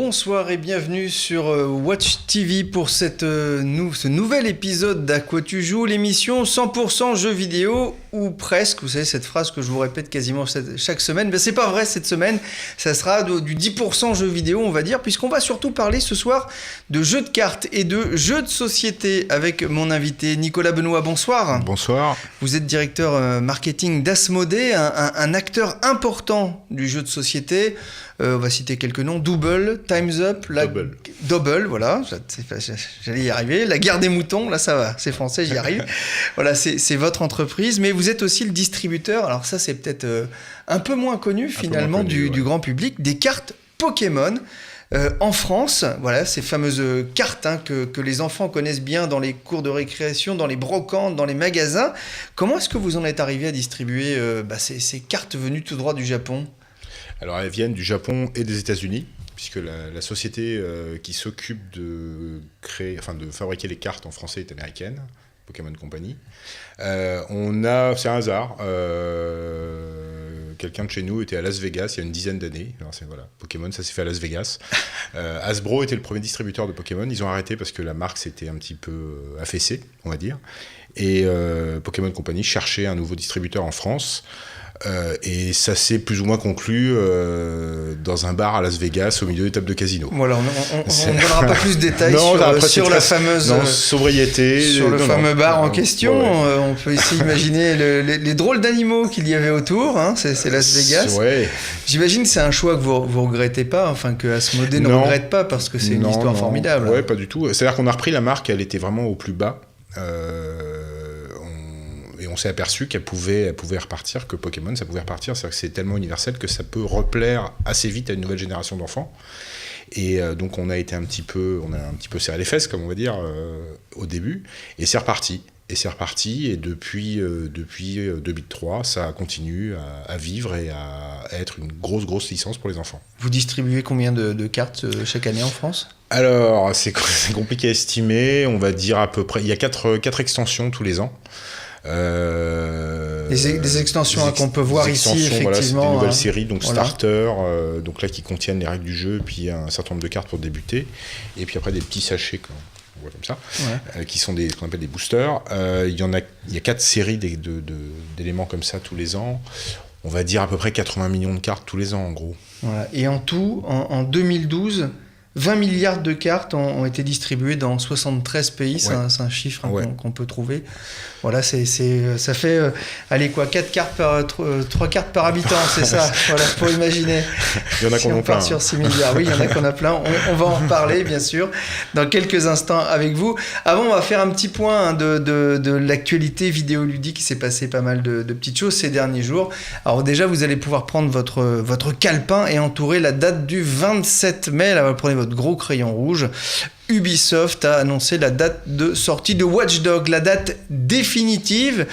Bonsoir et bienvenue sur Watch TV pour ce nouvel épisode d'À quoi tu joues, l'émission 100% jeux vidéo, ou presque. Vous savez, cette phrase que je vous répète quasiment chaque semaine, ben c'est pas vrai cette semaine, ça sera du 10% jeux vidéo on va dire, puisqu'on va surtout parler ce soir de jeux de cartes et de jeux de société avec mon invité Nicolas Benoît. Bonsoir. Bonsoir. Vous êtes directeur marketing d'Asmodée, un acteur important du jeu de société. On va citer quelques noms: Double, Time's Up, Double, voilà, j'allais y arriver. La Guerre des Moutons, là ça va, c'est français, j'y arrive. Voilà, c'est votre entreprise, mais vous êtes aussi le distributeur, alors ça c'est peut-être un peu moins connu finalement du grand public, des cartes Pokémon. En France, voilà, ces fameuses cartes que les enfants connaissent bien dans les cours de récréation, dans les brocantes, dans les magasins. Comment est-ce que vous en êtes arrivé à distribuer ces cartes venues tout droit du Japon ? Alors elles viennent du Japon et des États-Unis, puisque la société qui s'occupe de fabriquer les cartes en français est américaine, Pokémon Company. C'est un hasard. Quelqu'un de chez nous était à Las Vegas il y a une dizaine d'années. Alors Pokémon, ça s'est fait à Las Vegas. Hasbro était le premier distributeur de Pokémon. Ils ont arrêté parce que la marque s'était un petit peu affaissée, on va dire. Et Pokémon Company cherchait un nouveau distributeur en France. Et ça s'est plus ou moins conclu dans un bar à Las Vegas au milieu des tables de casino. Voilà, on ne donnera pas plus de détails sur la fameuse sobriété, sur le fameux bar en question. Ouais. On peut essayer d'imaginer les drôles d'animaux qu'il y avait autour. C'est Las Vegas. Ouais. J'imagine que c'est un choix que vous regrettez pas, enfin que Asmodée ne regrette pas, parce que c'est une histoire formidable. Ouais, pas du tout. C'est-à-dire qu'on a repris la marque, elle était vraiment au plus bas. Et on s'est aperçu qu'elle pouvait repartir, que Pokémon, ça pouvait repartir. C'est-à-dire que c'est tellement universel que ça peut replaire assez vite à une nouvelle génération d'enfants. Et donc on a un petit peu serré les fesses, comme on va dire, au début. Et c'est reparti. Et depuis 2003, ça continue à vivre et à être une grosse licence pour les enfants. Vous distribuez combien de cartes chaque année en France ? Alors, c'est compliqué à estimer. On va dire à peu près... Il y a 4 extensions tous les ans. Des extensions qu'on peut voir ici, effectivement. Voilà, c'est des nouvelles séries, donc voilà. Starter, donc là qui contiennent les règles du jeu, puis un certain nombre de cartes pour débuter, et puis après des petits sachets, on voit comme ça, qui sont ce qu'on appelle des boosters. Il y a 4 séries d'éléments comme ça tous les ans. On va dire à peu près 80 millions de cartes tous les ans, en gros. Voilà. Et en tout, en 2012... 20 milliards de cartes ont été distribuées dans 73 pays, c'est un chiffre qu'on peut trouver. Voilà, ça fait, 3 cartes par habitant, c'est ça, voilà, pour imaginer. Il y en a si on part sur 6 milliards, oui, il y en a qu'on a plein. On va en reparler, bien sûr, dans quelques instants avec vous. Avant, on va faire un petit point de l'actualité vidéoludique. Il s'est passé pas mal de petites choses ces derniers jours. Alors déjà, vous allez pouvoir prendre votre calepin et entourer la date du 27 mai. Là, vous prenez votre gros crayon rouge. Ubisoft a annoncé la date de sortie de Watch Dogs, la date définitive,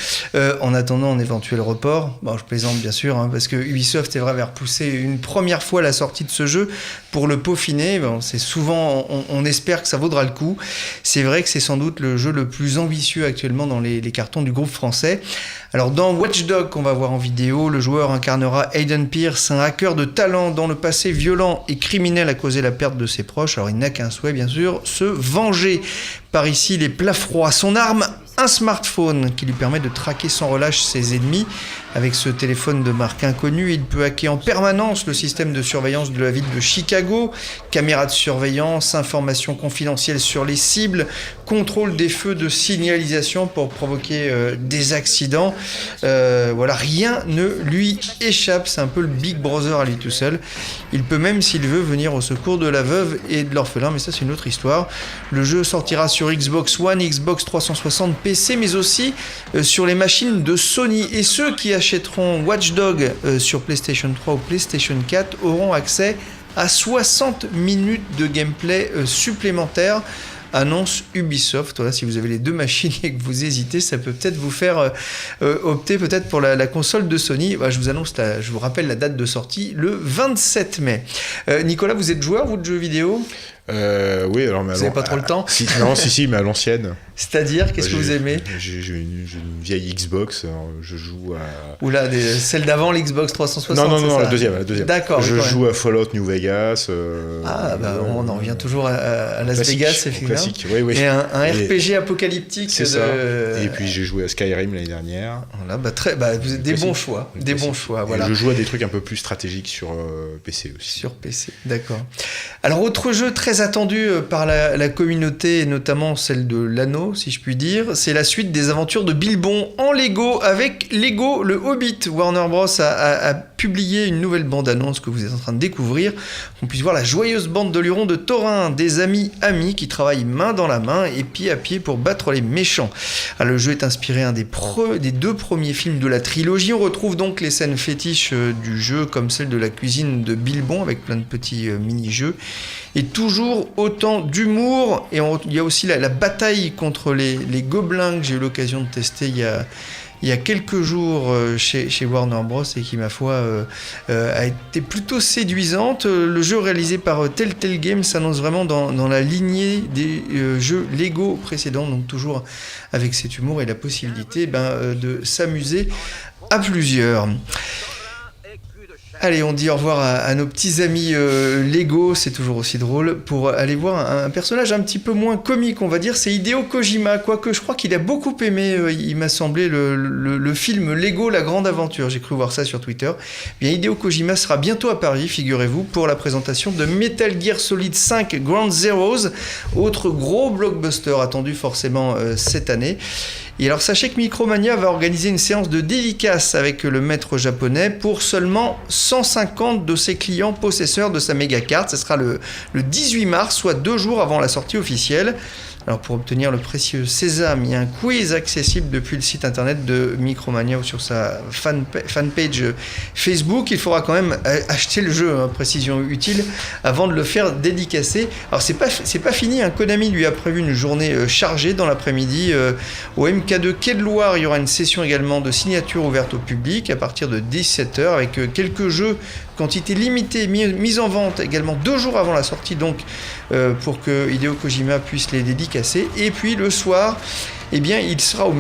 en attendant un éventuel report. Bon, je plaisante bien sûr, parce que Ubisoft est vrai avait repoussé une première fois la sortie de ce jeu pour le peaufiner. Bon, c'est souvent, on espère que ça vaudra le coup. C'est vrai que c'est sans doute le jeu le plus ambitieux actuellement dans les cartons du groupe français. Alors dans Watch Dogs qu'on va voir en vidéo, le joueur incarnera Aiden Pierce, un hacker de talent dont le passé violent et criminel a causé la perte de ses proches. Alors il n'a qu'un souhait bien sûr, se venger. Par ici les plats froids. Son arme, un smartphone qui lui permet de traquer sans relâche ses ennemis. Avec ce téléphone de marque inconnue, il peut hacker en permanence le système de surveillance de la ville de Chicago. Caméras de surveillance, informations confidentielles sur les cibles, contrôle des feux de signalisation pour provoquer des accidents. Voilà, rien ne lui échappe. C'est un peu le Big Brother à lui tout seul. Il peut même, s'il veut, venir au secours de la veuve et de l'orphelin, mais ça c'est une autre histoire. Le jeu sortira sur Xbox One, Xbox 360, PC, mais aussi sur les machines de Sony. Et ceux qui achèteront Watch Dogs sur PlayStation 3 ou PlayStation 4 auront accès à 60 minutes de gameplay supplémentaires, annonce Ubisoft. Voilà, si vous avez les deux machines et que vous hésitez, ça peut peut-être vous faire opter peut-être pour la console de Sony. Bah, je vous rappelle la date de sortie, le 27 mai. Nicolas, vous êtes joueur, vous, de jeux vidéo ? Oui, alors mais vous n'avez pas trop le temps? Si, mais à l'ancienne. C'est-à-dire, qu'est-ce que vous aimez? J'ai une vieille Xbox, je joue à... Oula, celle d'avant, l'Xbox 360? Non, la deuxième. D'accord. Je joue à Fallout New Vegas. On en revient toujours à Las classique, Vegas, effectivement. Classique, oui. Et un RPG apocalyptique. C'est ça. Et puis j'ai joué à Skyrim l'année dernière. Voilà, vous avez des bons choix. Des bons choix, voilà. Et je joue à des trucs un peu plus stratégiques sur PC aussi. Sur PC, d'accord. Alors, autre jeu très attendu par la communauté, et notamment celle de l'anneau, si je puis dire, c'est la suite des aventures de Bilbon en Lego avec Lego le Hobbit. Warner Bros a publié une nouvelle bande-annonce que vous êtes en train de découvrir. On puisse voir la joyeuse bande de lurons de Thorin, des amis qui travaillent main dans la main et pied à pied pour battre les méchants. Alors, le jeu est inspiré des 2 premiers films de la trilogie. On retrouve donc les scènes fétiches du jeu comme celle de la cuisine de Bilbon avec plein de petits mini-jeux. Et toujours autant d'humour. Et il y a aussi la bataille contre les gobelins que j'ai eu l'occasion de tester il y a quelques jours chez Warner Bros. Et qui, ma foi, a été plutôt séduisante. Le jeu réalisé par Telltale Games s'annonce vraiment dans la lignée des jeux Lego précédents. Donc toujours avec cet humour et la possibilité de s'amuser à plusieurs. Allez, on dit au revoir à nos petits amis Lego, c'est toujours aussi drôle, pour aller voir un personnage un petit peu moins comique, on va dire, c'est Hideo Kojima, quoique je crois qu'il a beaucoup aimé, il m'a semblé, le film Lego, la grande aventure, j'ai cru voir ça sur Twitter. Bien, Hideo Kojima sera bientôt à Paris, figurez-vous, pour la présentation de Metal Gear Solid 5 Ground Zeroes, autre gros blockbuster attendu forcément cette année. Et alors sachez que Micromania va organiser une séance de dédicace avec le maître japonais pour seulement 150 de ses clients possesseurs de sa méga carte. Ce sera le 18 mars, soit 2 jours avant la sortie officielle. Alors pour obtenir le précieux sésame, il y a un quiz accessible depuis le site internet de Micromania ou sur sa fanpage Facebook. Il faudra quand même acheter le jeu, précision utile, avant de le faire dédicacer. Alors c'est pas fini, Konami lui a prévu une journée chargée dans l'après-midi. Au MK2 Quai de Loire, il y aura une session également de signature ouverte au public à partir de 17h avec quelques jeux quantité limitée mise en vente également 2 jours avant la sortie, donc pour que Hideo Kojima puisse les dédicacer. Et puis le soir, il sera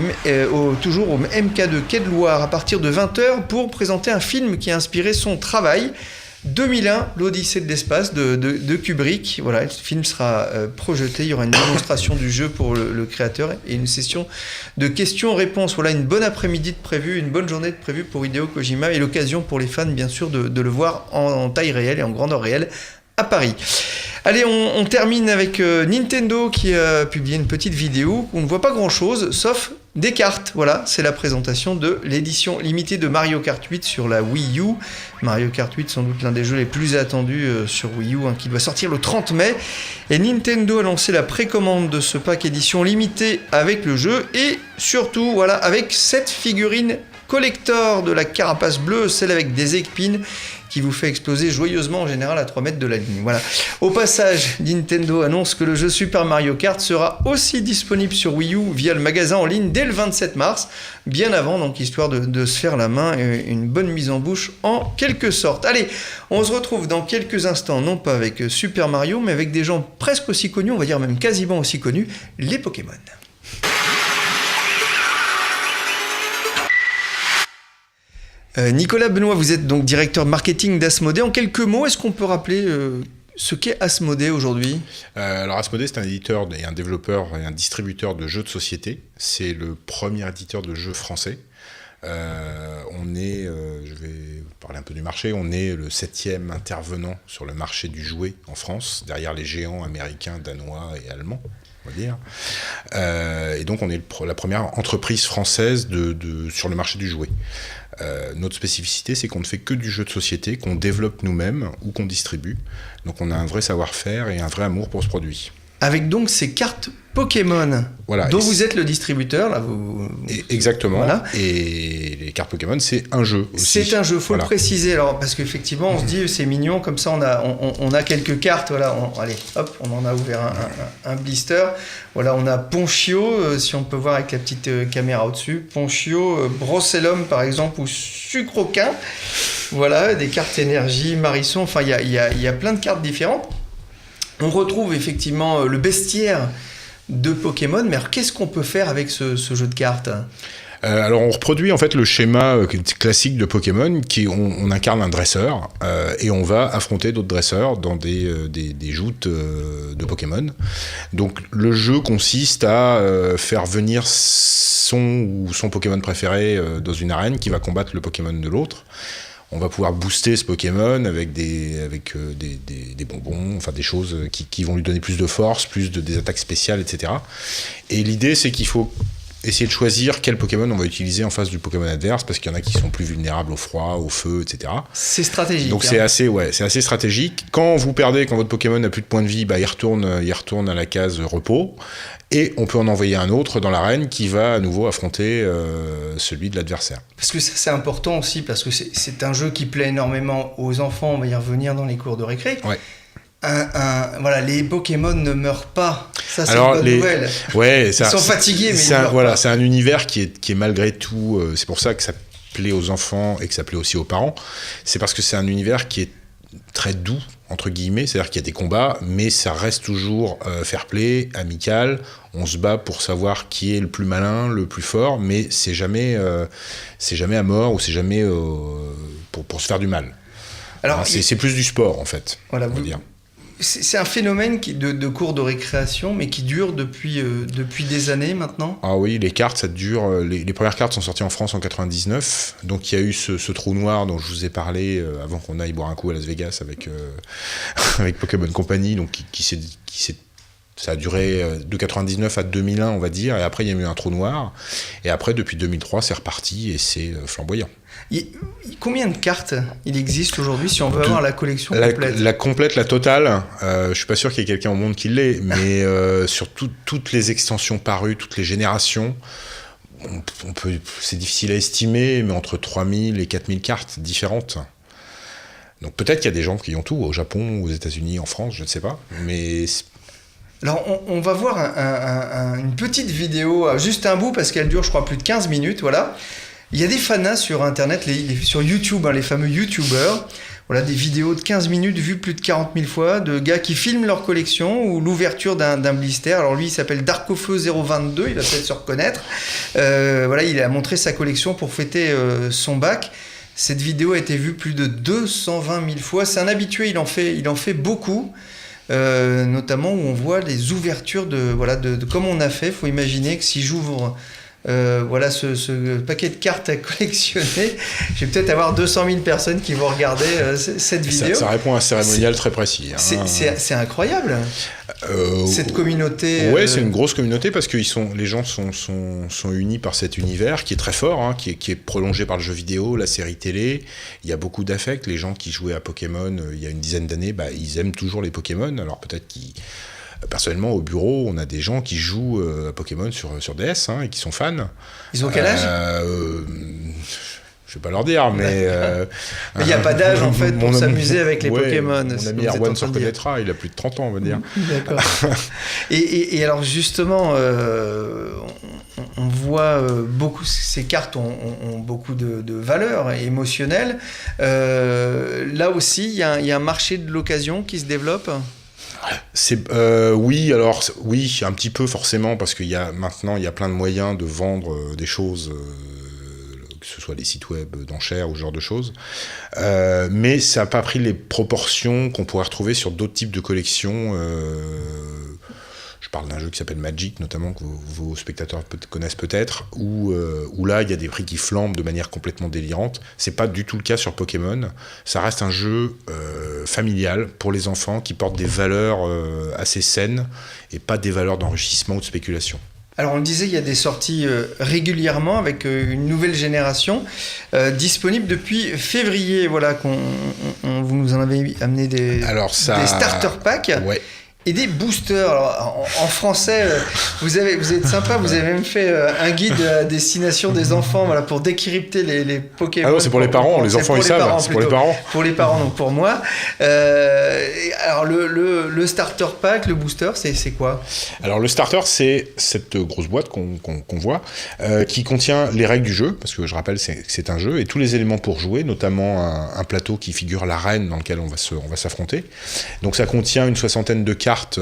toujours au MK2 Quai de Loire à partir de 20h pour présenter un film qui a inspiré son travail. 2001, l'Odyssée de l'espace de Kubrick. Voilà, le film sera projeté. Il y aura une démonstration du jeu pour le créateur et une session de questions-réponses. Voilà, une bonne après-midi de prévu, une bonne journée de prévu pour Hideo Kojima et l'occasion pour les fans, bien sûr, de le voir en taille réelle et en grandeur réelle à Paris. Allez, on termine avec Nintendo qui a publié une petite vidéo où on ne voit pas grand-chose, sauf des cartes. Voilà, c'est la présentation de l'édition limitée de Mario Kart 8 sur la Wii U. Mario Kart 8, sans doute l'un des jeux les plus attendus sur Wii U, qui doit sortir le 30 mai. Et Nintendo a lancé la précommande de ce pack édition limitée avec le jeu et surtout, voilà, avec cette figurine collector de la carapace bleue, celle avec des épines qui vous fait exploser joyeusement en général à 3 mètres de la ligne. Voilà. Au passage, Nintendo annonce que le jeu Super Mario Kart sera aussi disponible sur Wii U via le magasin en ligne dès le 27 mars, bien avant, donc histoire de se faire la main et une bonne mise en bouche en quelque sorte. Allez, on se retrouve dans quelques instants, non pas avec Super Mario, mais avec des gens presque aussi connus, on va dire même quasiment aussi connus, les Pokémon. Nicolas Benoît, vous êtes donc directeur marketing d'Asmodée. En quelques mots, est-ce qu'on peut rappeler ce qu'est Asmodée aujourd'hui ? Alors Asmodée, c'est un éditeur et un développeur et un distributeur de jeux de société. C'est le premier éditeur de jeux français. On est, je vais parler un peu du marché, on est le 7e intervenant sur le marché du jouet en France, derrière les géants américains, danois et allemands, on va dire. Et donc on est la première entreprise française sur le marché du jouet. Notre spécificité, c'est qu'on ne fait que du jeu de société, qu'on développe nous-mêmes ou qu'on distribue. Donc on a un vrai savoir-faire et un vrai amour pour ce produit. Avec donc ces cartes Pokémon, voilà, dont vous êtes le distributeur. Là, exactement. Voilà. Et les cartes Pokémon, c'est un jeu aussi. C'est un jeu, faut le préciser. Alors, parce qu'effectivement, on se dit, c'est mignon, comme ça, on a quelques cartes. Voilà, allez, hop, on en a ouvert un blister. Voilà, on a Ponchio, si on peut voir avec la petite caméra au-dessus. Ponchio, Brossellum, par exemple, ou Sucroquin. Voilà, des cartes énergie, Marisson. Enfin, il y a plein de cartes différentes. On retrouve effectivement le bestiaire de Pokémon, mais alors qu'est-ce qu'on peut faire avec ce jeu de cartes ? Alors on reproduit en fait le schéma classique de Pokémon, on incarne un dresseur et on va affronter d'autres dresseurs dans des joutes de Pokémon. Donc le jeu consiste à faire venir son Pokémon préféré dans une arène qui va combattre le Pokémon de l'autre. On va pouvoir booster ce Pokémon avec des bonbons, enfin des choses qui vont lui donner plus de force, des attaques spéciales, etc. Et l'idée c'est qu'il faut essayer de choisir quel Pokémon on va utiliser en face du Pokémon adverse, parce qu'il y en a qui sont plus vulnérables au froid, au feu, etc. C'est stratégique. Donc c'est assez stratégique. Quand vous perdez, quand votre Pokémon n'a plus de points de vie, il retourne à la case repos, et on peut en envoyer un autre dans l'arène qui va à nouveau affronter celui de l'adversaire. Parce que ça, c'est important aussi, parce que c'est un jeu qui plaît énormément aux enfants, on va y revenir dans les cours de récré. Ouais. Voilà, les Pokémon ne meurent pas. Ça, c'est une bonne nouvelle. Ouais, ils sont fatigués, mais ils ne meurent pas. C'est un univers qui est malgré tout... c'est pour ça que ça plaît aux enfants et que ça plaît aussi aux parents. C'est parce que c'est un univers qui est très doux, entre guillemets. C'est-à-dire qu'il y a des combats, mais ça reste toujours fair-play, amical. On se bat pour savoir qui est le plus malin, le plus fort, mais c'est jamais à mort ou c'est jamais pour se faire du mal. Alors, c'est plus du sport, en fait. Voilà, c'est un phénomène de cours de récréation, mais qui dure depuis des années maintenant. Ah oui, les cartes, ça dure. Les premières cartes sont sorties en France en 99. Donc il y a eu ce trou noir dont je vous ai parlé avant qu'on aille boire un coup à Las Vegas avec Pokémon Company. Donc ça a duré de 99 à 2001, on va dire. Et après, il y a eu un trou noir. Et après, depuis 2003, c'est reparti et c'est flamboyant. Combien de cartes il existe aujourd'hui si on veut avoir la collection complète ? La complète, la totale, je suis pas sûr qu'il y ait quelqu'un au monde qui l'ait, mais sur toutes les extensions parues, toutes les générations, c'est difficile à estimer, mais entre 3000 et 4000 cartes différentes. Donc peut-être qu'il y a des gens qui ont tout, au Japon, aux États-Unis, en France, je ne sais pas, mais... Alors, on va voir une petite vidéo, juste un bout, parce qu'elle dure, je crois, plus de 15 minutes, voilà. Il y a des fanas sur Internet, sur YouTube, les fameux YouTubers. Voilà, des vidéos de 15 minutes vues plus de 40 000 fois, de gars qui filment leur collection ou l'ouverture d'un blister. Alors lui, il s'appelle Darkofeu022, il va peut-être se reconnaître. Voilà, il a montré sa collection pour fêter son bac. Cette vidéo a été vue plus de 220 000 fois. C'est un habitué, il en fait beaucoup. Notamment où on voit les ouvertures de comme on a fait. Il faut imaginer que si j'ouvre ce paquet de cartes à collectionner, je vais peut-être avoir 200 000 personnes qui vont regarder cette vidéo. Ça répond à un cérémonial très précis. C'est incroyable. Cette communauté. Ouais, c'est une grosse communauté parce que les gens sont unis par cet univers qui est très fort, qui est prolongé par le jeu vidéo, la série télé. Il y a beaucoup d'affect. Les gens qui jouaient à Pokémon il y a une dizaine d'années, ils aiment toujours les Pokémon. Alors peut-être personnellement, au bureau, on a des gens qui jouent à Pokémon sur DS et qui sont fans. Ils ont quel âge ? Je vais pas leur dire, mais... il n'y a pas d'âge, en fait, pour s'amuser avec les Pokémon. Mon ami Erwan se reconnaîtra, il a plus de 30 ans, on va dire. D'accord. et alors, justement, on voit beaucoup... Ces cartes ont beaucoup de valeur émotionnelle. Là aussi, il y a un marché de l'occasion qui se développe ? Oui, un petit peu forcément, parce qu'il y a plein de moyens de vendre des choses, que ce soit les sites web d'enchères ou ce genre de choses, mais ça n'a pas pris les proportions qu'on pourrait retrouver sur d'autres types de collections. Je parle d'un jeu qui s'appelle Magic, notamment, que vos spectateurs connaissent peut-être, où là, il y a des prix qui flambent de manière complètement délirante. C'est pas du tout le cas sur Pokémon. Ça reste un jeu familial pour les enfants qui porte des valeurs assez saines et pas des valeurs d'enrichissement ou de spéculation. Alors on le disait, il y a des sorties régulièrement avec une nouvelle génération disponible depuis février. Voilà, vous nous en avez amené des starter packs. Ouais. Et des boosters. Alors, en français, vous êtes sympa, vous avez même fait un guide à destination des enfants, pour décrypter les Pokémon. Ah non, c'est pour les parents, les enfants ils savent, c'est pour les parents. Pour les parents, donc pour moi. Alors le starter pack, le booster, c'est quoi ? Alors le starter, c'est cette grosse boîte qu'on voit, qui contient les règles du jeu, parce que je rappelle, c'est un jeu, et tous les éléments pour jouer, notamment un plateau qui figure l'arène dans lequel on va s'affronter. Donc ça contient une 60aine de cartes cartes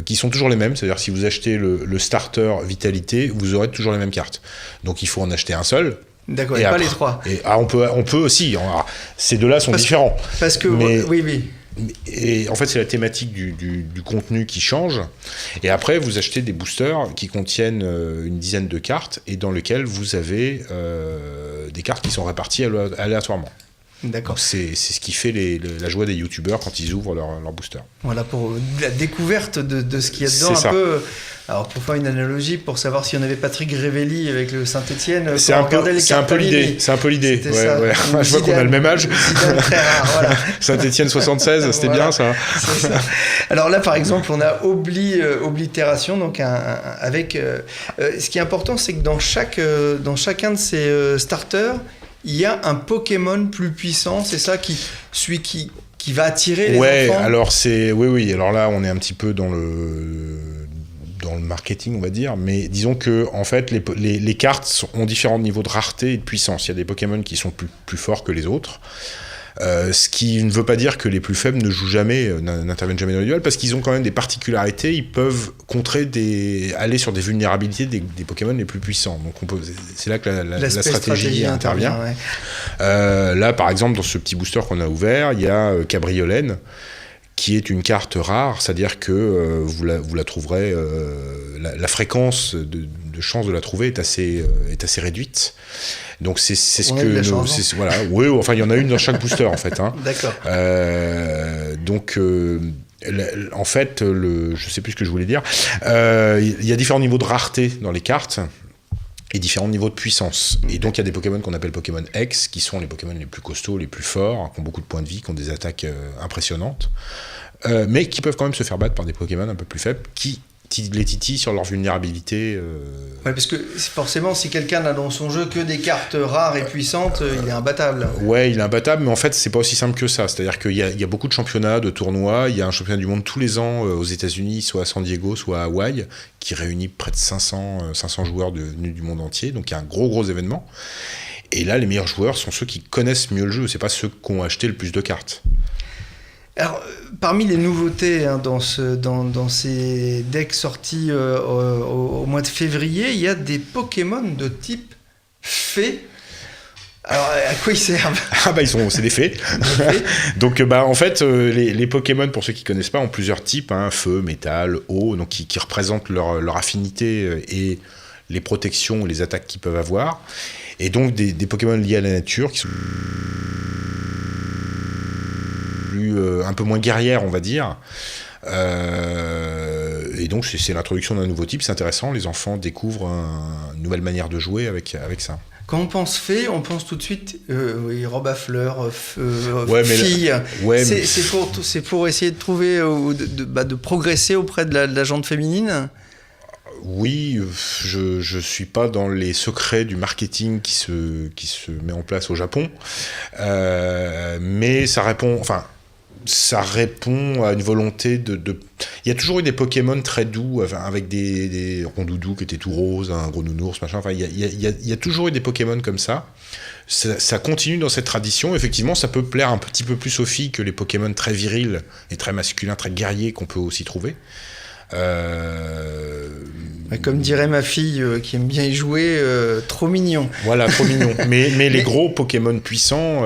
qui sont toujours les mêmes, c'est-à-dire si vous achetez le starter Vitalité, vous aurez toujours les mêmes cartes. Donc il faut en acheter un seul. D'accord, et pas les 3. On peut aussi. Ces deux-là sont différents. Parce que oui. Et en fait, c'est la thématique du contenu qui change. Et après, vous achetez des boosters qui contiennent une dizaine de cartes et dans lesquels vous avez des cartes qui sont réparties aléatoirement. D'accord. C'est ce qui fait la joie des youtubeurs quand ils ouvrent leur booster. Voilà, pour la découverte de ce qu'il y a dedans. C'est un ça. peu. Alors, pour faire une analogie, pour savoir si on avait Patrick Révelli avec le Saint-Etienne, c'est un peu l'idée. C'est un peu l'idée. Ouais. Je vois qu'on a le même âge. Très rare, voilà. Saint-Etienne 76, c'était bien ça. C'est ça. Alors là, par exemple, on a Oblitération, donc avec. Ce qui est important, c'est que dans chacun de ces starters, il y a un Pokémon plus puissant, c'est ça celui qui va attirer les enfants. Alors oui. Alors là, on est un petit peu dans le marketing, on va dire, mais disons que en fait, les cartes ont différents niveaux de rareté et de puissance. Il y a des Pokémon qui sont plus forts que les autres. Ce qui ne veut pas dire que les plus faibles ne jouent jamais, n'interviennent jamais dans les duels, parce qu'ils ont quand même des particularités. Ils peuvent aller sur des vulnérabilités des Pokémon les plus puissants. Donc c'est là que la stratégie intervient. Ouais. Là, par exemple, dans ce petit booster qu'on a ouvert, il y a Cabriolène, qui est une carte rare, c'est-à-dire que vous la trouverez, la fréquence de chance de la trouver est assez réduite. Donc c'est ce que voilà. Oui, enfin il y en a une dans chaque booster en fait. Hein. D'accord. Donc en fait, je sais plus ce que je voulais dire. Il y a différents niveaux de rareté dans les cartes et différents niveaux de puissance. Et donc il y a des Pokémon qu'on appelle Pokémon X, qui sont les Pokémon les plus costauds, les plus forts, qui ont beaucoup de points de vie, qui ont des attaques impressionnantes, mais qui peuvent quand même se faire battre par des Pokémon un peu plus faibles, qui les titillent sur leur vulnérabilité. Ouais, parce que forcément, si quelqu'un n'a dans son jeu que des cartes rares et puissantes, il est imbattable. Ouais, il est imbattable, mais en fait, c'est pas aussi simple que ça. C'est-à-dire qu'il y a beaucoup de championnats, de tournois. Il y a un championnat du monde tous les ans aux États-Unis, soit à San Diego, soit à Hawaï, qui réunit près de 500 joueurs venus du monde entier. Donc il y a un gros événement. Et là, les meilleurs joueurs sont ceux qui connaissent mieux le jeu. C'est pas ceux qui ont acheté le plus de cartes. Alors, parmi les nouveautés dans ces decks sortis au mois de février, il y a des Pokémon de type fée. Alors, à quoi ils servent ? C'est des fées. Donc, en fait, les Pokémon, pour ceux qui ne connaissent pas, ont plusieurs types, hein, feu, métal, eau, donc qui représentent leur affinité et les protections et les attaques qu'ils peuvent avoir. Et donc, des Pokémon liés à la nature qui sont un peu moins guerrière, on va dire. Et donc c'est l'introduction d'un nouveau type, c'est intéressant, les enfants découvrent une nouvelle manière de jouer avec ça. Quand on pense fée, on pense tout de suite robe à fleurs, fille. C'est pour essayer de trouver de progresser auprès de la gente féminine. Oui, je suis pas dans les secrets du marketing qui se met en place au Japon, mais ça répond à une volonté de... Il y a toujours eu des Pokémon très doux, avec des rondoudous qui étaient tout roses, un gros nounours, machin. Enfin, il y a toujours eu des Pokémon comme ça. Ça continue dans cette tradition. Effectivement, ça peut plaire un petit peu plus aux filles que les Pokémon très virils et très masculins, très guerriers qu'on peut aussi trouver. Comme dirait ma fille qui aime bien y jouer, trop mignon. Voilà, trop mignon. Mais les gros Pokémon puissants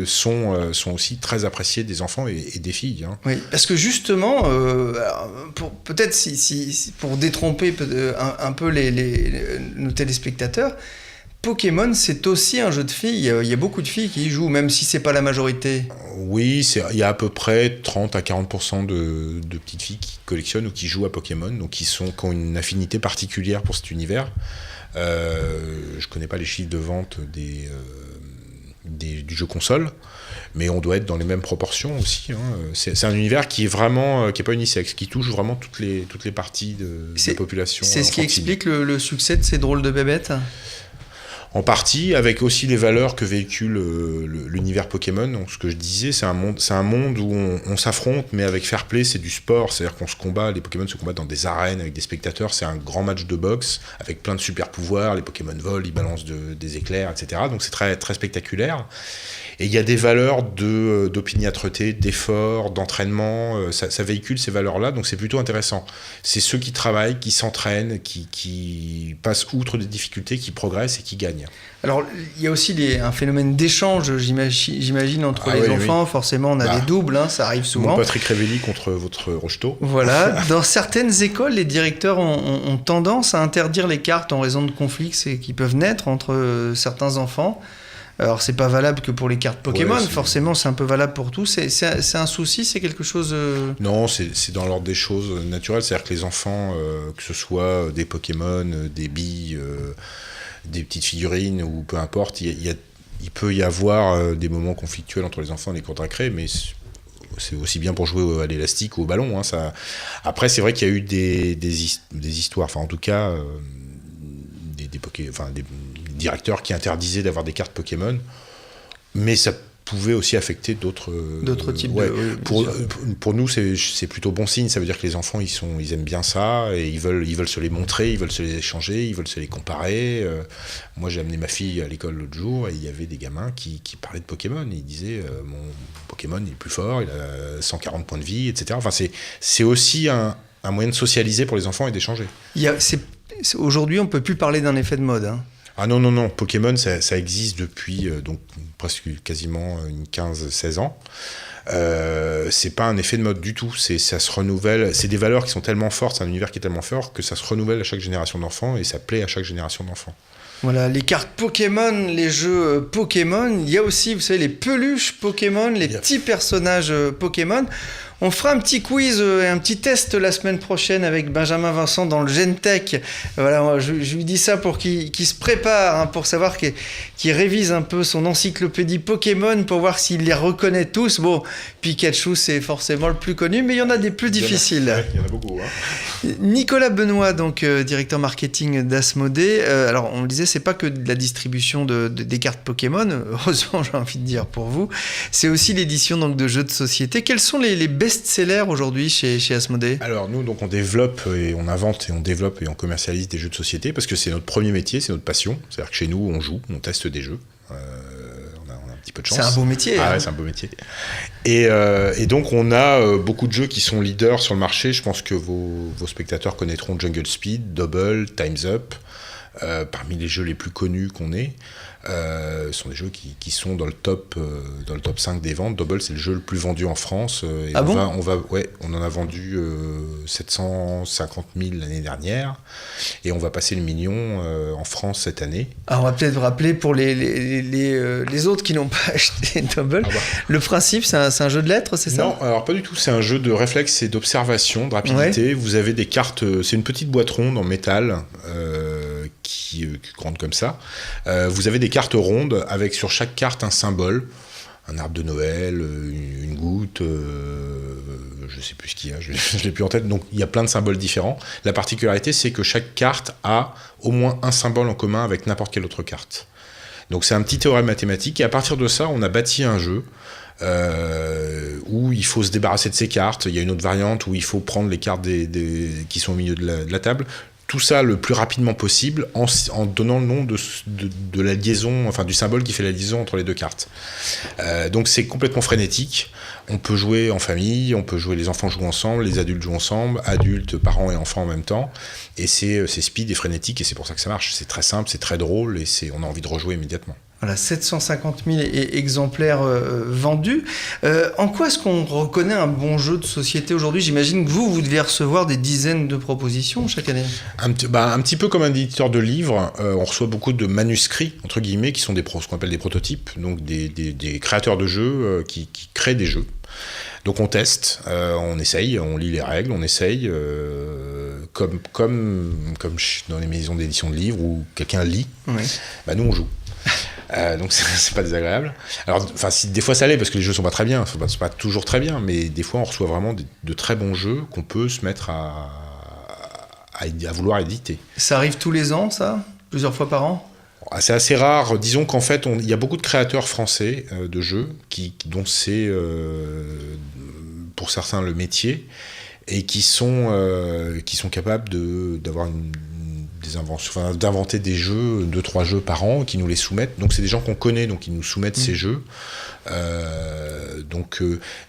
sont aussi très appréciés des enfants et des filles. Hein. Oui, parce que justement, peut-être pour détromper un peu nos téléspectateurs, Pokémon, c'est aussi un jeu de filles. Il y a beaucoup de filles qui y jouent, même si c'est pas la majorité. Oui, il y a à peu près 30 à 40% de petites filles qui collectionnent ou qui jouent à Pokémon, donc qui ont une affinité particulière pour cet univers. Je connais pas les chiffres de vente du jeu console, mais on doit être dans les mêmes proportions aussi. Hein. C'est un univers qui est pas unisexe, qui touche vraiment toutes les parties de la population. C'est ce qui explique le succès de ces drôles de bébêtes. En partie, avec aussi les valeurs que véhicule l'univers Pokémon. Donc, ce que je disais, c'est un monde où on s'affronte, mais avec fair play, c'est du sport. C'est-à-dire qu'on se combat, les Pokémon se combattent dans des arènes avec des spectateurs. C'est un grand match de boxe avec plein de super pouvoirs. Les Pokémon volent, ils balancent des éclairs, etc. Donc c'est très, très spectaculaire. Et il y a des valeurs d'opiniâtreté, d'effort, d'entraînement. Ça véhicule ces valeurs-là, donc c'est plutôt intéressant. C'est ceux qui travaillent, qui s'entraînent, qui passent outre des difficultés, qui progressent et qui gagnent. Alors, il y a aussi un phénomène d'échange, j'imagine, entre les enfants. Oui. Forcément, on a des doubles, ça arrive souvent. Mon Patrick Révelli contre votre Rocheteau. Voilà. Dans certaines écoles, les directeurs ont tendance à interdire les cartes en raison de conflits qui peuvent naître entre certains enfants. Alors, c'est pas valable que pour les cartes Pokémon, forcément, c'est un peu valable pour tous. C'est un souci, c'est quelque chose... Non, c'est dans l'ordre des choses naturelles. C'est-à-dire que les enfants, que ce soit des Pokémon, des billes... des petites figurines ou peu importe, il peut y avoir des moments conflictuels entre les enfants et les cours de récré, mais c'est aussi bien pour jouer à l'élastique ou au ballon. Ça... Après, c'est vrai qu'il y a eu des histoires, enfin en tout cas des directeurs qui interdisaient d'avoir des cartes Pokémon, mais ça pouvait aussi affecter d'autres types pour nous c'est plutôt bon signe. Ça veut dire que les enfants ils aiment bien ça et ils veulent se les montrer, ils veulent se les échanger, ils veulent se les comparer. Moi j'ai amené ma fille à l'école l'autre jour et il y avait des gamins qui parlaient de Pokémon. Ils disaient mon Pokémon il est plus fort, il a 140 points de vie, etc. Enfin c'est aussi un moyen de socialiser pour les enfants et d'échanger. Aujourd'hui on peut plus parler d'un effet de mode. Ah non, Pokémon, ça existe depuis donc presque quasiment 15-16 ans. C'est pas un effet de mode du tout, ça se renouvelle. C'est des valeurs qui sont tellement fortes, c'est un univers qui est tellement fort que ça se renouvelle à chaque génération d'enfants et ça plaît à chaque génération d'enfants. Voilà, les cartes Pokémon, les jeux Pokémon. Il y a aussi, vous savez, les peluches Pokémon, les petits personnages Pokémon. On fera un petit quiz et un petit test la semaine prochaine avec Benjamin Vincent dans le GenTech. Voilà, je lui dis ça pour qu'il se prépare, pour savoir qu'il révise un peu son encyclopédie Pokémon pour voir s'il les reconnaît tous. Bon, Pikachu, c'est forcément le plus connu, mais il y en a des plus difficiles. Il y en a beaucoup. Nicolas Benoît, donc directeur marketing d'Asmodée. Alors, on le disait, c'est pas que de la distribution des cartes Pokémon, heureusement, j'ai envie de dire pour vous. C'est aussi l'édition donc, de jeux de société. Quels sont les best-sellers aujourd'hui chez Asmodée ? Alors nous, donc, on développe et on invente et on développe et on commercialise des jeux de société parce que c'est notre premier métier, c'est notre passion. C'est-à-dire que chez nous, on joue, on teste des jeux. On a un petit peu de chance. C'est un beau métier. Ouais, c'est un beau métier. Et donc, on a beaucoup de jeux qui sont leaders sur le marché. Je pense que vos spectateurs connaîtront Jungle Speed, Double, Time's Up, parmi les jeux les plus connus qu'on ait. Ce sont des jeux qui sont dans le top 5 des ventes. Double, c'est le jeu le plus vendu en France. Et on en a vendu 750 000 l'année dernière. Et on va passer le million en France cette année. Alors, on va peut-être rappeler pour les autres qui n'ont pas acheté Double. Le principe, c'est un jeu de lettres, c'est ça ? Non, alors pas du tout. C'est un jeu de réflexe et d'observation, de rapidité. Ouais. Vous avez des cartes... c'est une petite boîte ronde en métal qui grande comme ça. Vous avez des cartes rondes avec sur chaque carte un symbole, un arbre de Noël, une goutte, je sais plus ce qu'il y a, je l'ai plus en tête. Donc il y a plein de symboles différents. La particularité, c'est que chaque carte a au moins un symbole en commun avec n'importe quelle autre carte. Donc c'est un petit théorème mathématique et à partir de ça, on a bâti un jeu où il faut se débarrasser de ces cartes. Il y a une autre variante où il faut prendre les cartes qui sont au milieu de la table. Tout ça le plus rapidement possible en donnant le nom de la liaison, enfin du symbole qui fait la liaison entre les deux cartes. Donc c'est complètement frénétique. On peut jouer en famille, les enfants jouent ensemble, les adultes jouent ensemble, adultes, parents et enfants en même temps. Et c'est speed et frénétique et c'est pour ça que ça marche. C'est très simple, c'est très drôle et on a envie de rejouer immédiatement. Voilà, 750 000 exemplaires vendus. En quoi est-ce qu'on reconnaît un bon jeu de société aujourd'hui ? J'imagine que vous devez recevoir des dizaines de propositions chaque année. Un petit peu comme un éditeur de livres, on reçoit beaucoup de manuscrits, entre guillemets, qui sont ce qu'on appelle des prototypes, donc des créateurs de jeux qui créent des jeux. Donc on teste, on essaye, on lit les règles, on essaye, comme dans les maisons d'édition de livres où quelqu'un lit, nous on joue. Donc c'est pas désagréable. Alors, des fois ça l'est parce que les jeux sont pas très bien, c'est pas toujours très bien, mais des fois on reçoit vraiment de très bons jeux qu'on peut se mettre à vouloir éditer. Ça arrive tous les ans, ça ? Plusieurs fois par an ? C'est assez rare. Disons qu'en fait, il y a beaucoup de créateurs français de jeux dont c'est pour certains le métier et qui sont capables d'avoir d'inventer des jeux, 2-3 jeux par an, qui nous les soumettent. Donc c'est des gens qu'on connaît, donc ils nous soumettent ces jeux. Donc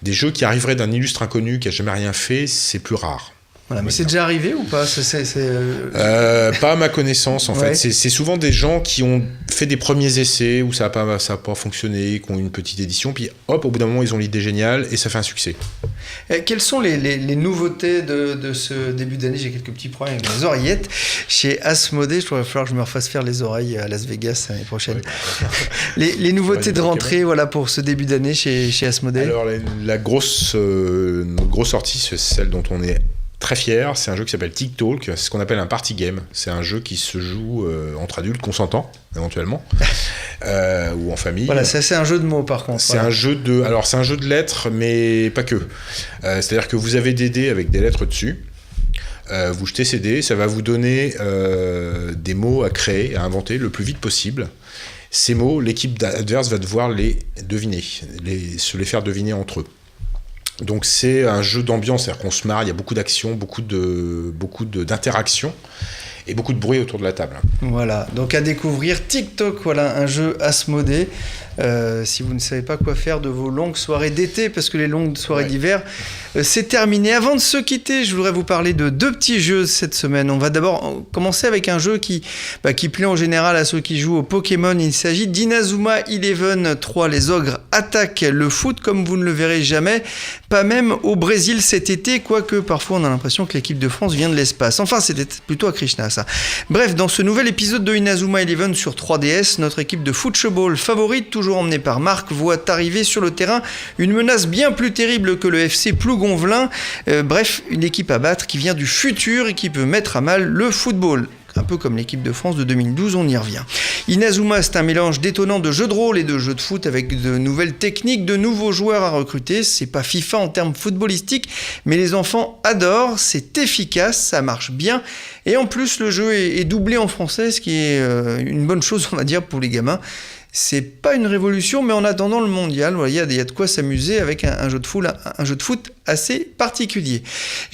des jeux qui arriveraient d'un illustre inconnu qui a jamais rien fait, c'est plus rare. Voilà, mais c'est déjà arrivé ou pas? Pas à ma connaissance, en Ouais. fait. C'est souvent des gens qui ont fait des premiers essais où ça a pas fonctionné, qui ont une petite édition, puis hop, au bout d'un moment, ils ont l'idée géniale et ça fait un succès. Quelles sont les nouveautés de ce début d'année? J'ai quelques petits problèmes avec les oreillettes. Chez Asmodée, il va falloir que je me refasse faire les oreilles à Las Vegas l'année prochaine. Ouais. Les nouveautés de rentrée voilà, pour ce début d'année chez Asmodée. Alors, notre grosse sortie, c'est celle dont on est très fier, c'est un jeu qui s'appelle Tic Talk, c'est ce qu'on appelle un party game. C'est un jeu qui se joue entre adultes consentants, éventuellement, ou en famille. Voilà, c'est un jeu de mots par contre. C'est un jeu de lettres, mais pas que. C'est-à-dire que vous avez des dés avec des lettres dessus. Vous jetez ces dés, ça va vous donner des mots à créer, à inventer le plus vite possible. Ces mots, l'équipe adverse va devoir les deviner, se les faire deviner entre eux. Donc c'est un jeu d'ambiance, c'est-à-dire qu'on se marre, il y a beaucoup d'action, beaucoup d'interactions et beaucoup de bruit autour de la table. Voilà, donc à découvrir TikTok, voilà un jeu Asmodée. Si vous ne savez pas quoi faire de vos longues soirées d'été, parce que les longues soirées d'hiver, c'est terminé. Avant de se quitter, je voudrais vous parler de 2 petits jeux cette semaine. On va d'abord commencer avec un jeu qui plaît en général à ceux qui jouent au Pokémon. Il s'agit d'Inazuma Eleven 3. Les ogres attaquent le foot comme vous ne le verrez jamais, pas même au Brésil cet été, quoique parfois on a l'impression que l'équipe de France vient de l'espace. Enfin, c'était plutôt à Krishna ça. Bref, dans ce nouvel épisode de Inazuma Eleven sur 3DS, notre équipe de football favorite, toujours emmenée par Marc, voit arriver sur le terrain une menace bien plus terrible que le FC Plougonvelin. Bref, une équipe à battre qui vient du futur et qui peut mettre à mal le football. Un peu comme l'équipe de France de 2012, on y revient. Inazuma, c'est un mélange détonnant de jeux de rôle et de jeux de foot avec de nouvelles techniques, de nouveaux joueurs à recruter. C'est pas FIFA en termes footballistiques, mais les enfants adorent, c'est efficace, ça marche bien. Et en plus, le jeu est doublé en français, ce qui est une bonne chose, on va dire, pour les gamins. C'est pas une révolution, mais en attendant le mondial, voilà, il y a de quoi s'amuser avec un jeu de foot assez particulier.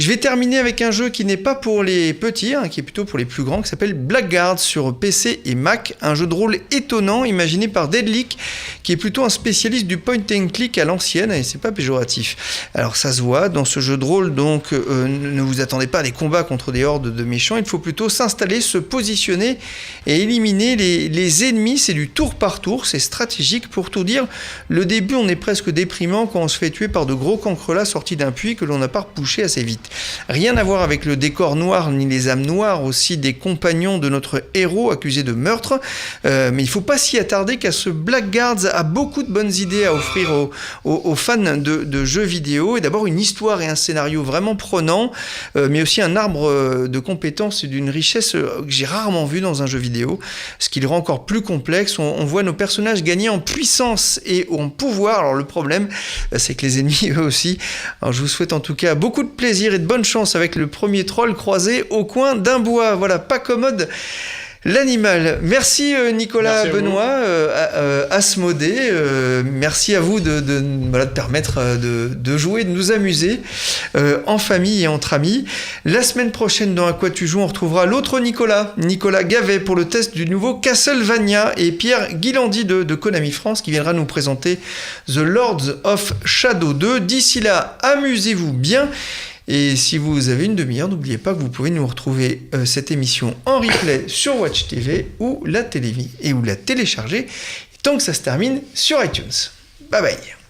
Je vais terminer avec un jeu qui n'est pas pour les petits, qui est plutôt pour les plus grands, qui s'appelle Blackguard sur PC et Mac. Un jeu de rôle étonnant, imaginé par Deadlick, qui est plutôt un spécialiste du point and click à l'ancienne, et c'est pas péjoratif. Alors ça se voit, dans ce jeu de rôle, donc, ne vous attendez pas à des combats contre des hordes de méchants, il faut plutôt s'installer, se positionner et éliminer les ennemis, c'est du tour par tour. C'est stratégique. Pour tout dire, le début on est presque déprimant quand on se fait tuer par de gros cancrelats sortis d'un puits que l'on n'a pas repouché assez vite. Rien à voir avec le décor noir ni les âmes noires aussi des compagnons de notre héros accusé de meurtre, mais il ne faut pas s'y attarder car ce Blackguards a beaucoup de bonnes idées à offrir aux fans de jeux vidéo, et d'abord une histoire et un scénario vraiment prenants, mais aussi un arbre de compétences et d'une richesse que j'ai rarement vu dans un jeu vidéo, ce qui le rend encore plus complexe. On voit nos personnages gagner en puissance et en pouvoir. Alors le problème, c'est que les ennemis eux aussi. Alors je vous souhaite en tout cas beaucoup de plaisir et de bonne chance avec le premier troll croisé au coin d'un bois. Voilà, pas commode l'animal. Merci Nicolas, merci Benoît, Asmodée. Merci à vous de permettre de jouer, de nous amuser en famille et entre amis. La semaine prochaine dans À quoi tu joues, on retrouvera l'autre Nicolas Gavet pour le test du nouveau Castlevania, et Pierre Guilandi de Konami France qui viendra nous présenter The Lords of Shadow 2. D'ici là, amusez-vous bien. Et si vous avez une demi-heure, n'oubliez pas que vous pouvez nous retrouver cette émission en replay sur Watch TV ou la télécharger tant que ça se termine sur iTunes. Bye bye.